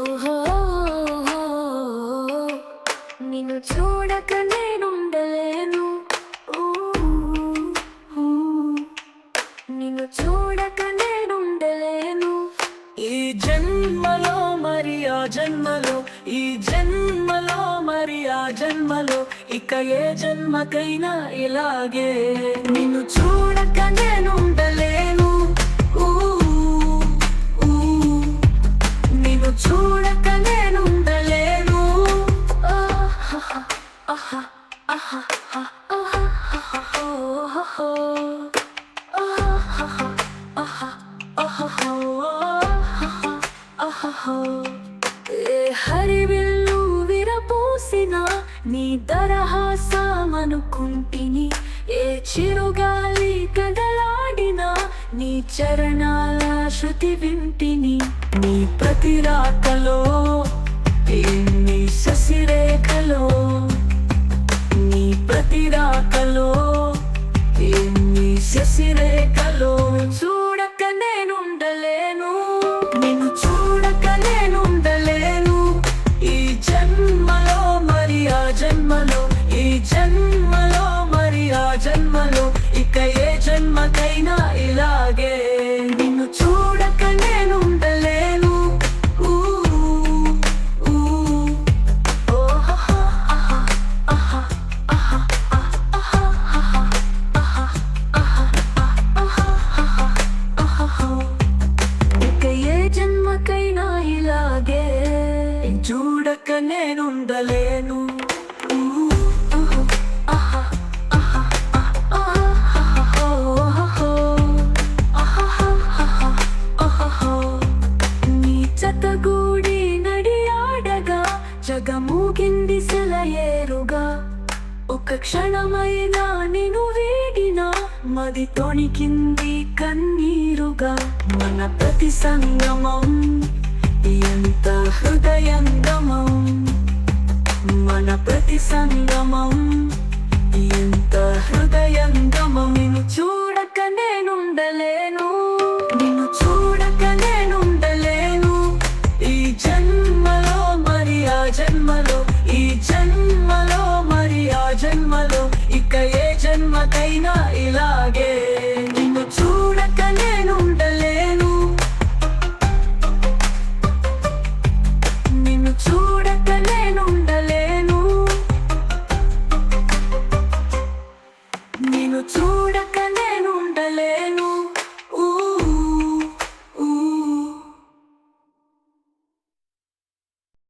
ఓహో నిన్ను చూడక నేనుండలేను. ఊ, ఊ, నిన్ను చూడక నేనుండలేను. ఈ జన్మలో మరి ఆ జన్మలో, ఈ జన్మలో మరి ఆ జన్మలో, ఇక ఏ జన్మకైనా ఇలాగే నిన్ను చూడక నేనుండలేను. ఊ, ఊ, నిన్ను చూడక నేనుండలేను. ఆహాహా, ఆహా, ఆహా, ఆహా, ఆహాహా, ఆహాహా, ఆహా, ఆహాహా, ఆహాహా. ఏ హరివిల్లు విరపూసిన నీ దరహాసమనుకుంటిని, ఏ చిరుగాలి కదలాడిన నీ చరణాల శృతి వింటిని. నీ ప్రతి రాకలో, నీ శశిరేఖలో, నీ ప్రతి రాకలో, నీ శశిరేఖలో, చూడక నేనుండలేను. నిన్ను చూడక నేనుండలేను. ఈ జన్మలో మరి ఆ జన్మలో, ఈ జన్మలో మరి ఆ జన్మలో, ఇక ఏ జన్మకైనా ఇలాగే నిన్ను చూడక నేనుండలేను. ఊ, ఊ, ఓహో, ఆహా, ఆహా, ఆహా, ఆహా, ఆహా, ఆహా, ఆహా. ఇక ఏ జన్మకైనా ఇలాగే చూడక నేనుండలేను. ఊ, ఊహు, ఆహా, ఆహా, ఆహా, ఓహో, ఆహా, ఓహో. నీ జతగూడి నడియాడగా జగమూగింది సెలయేరుగా. ఒక క్షణమైనా నిన్ను వీడినా మది తొణికింది కన్నీరుగా. మన ప్రతి సంగమం ఎంత హృదయంగమం, మన ప్రతి సంగమం ఎంత హృదయంగమం. నిన్ను చూడక నేనుండలేను. నిన్ను చూడక నేనుండలేను. ఈ జన్మలో మరి ఆ జన్మలో, ఈ జన్మలో మరి ఆ జన్మలో, ఇక ఏ జన్మకైనా ఇలాగే నిన్ను చూడక నేనుండలేను. నిన్ను చూడక నేనుండలేను. నిన్ను చూడక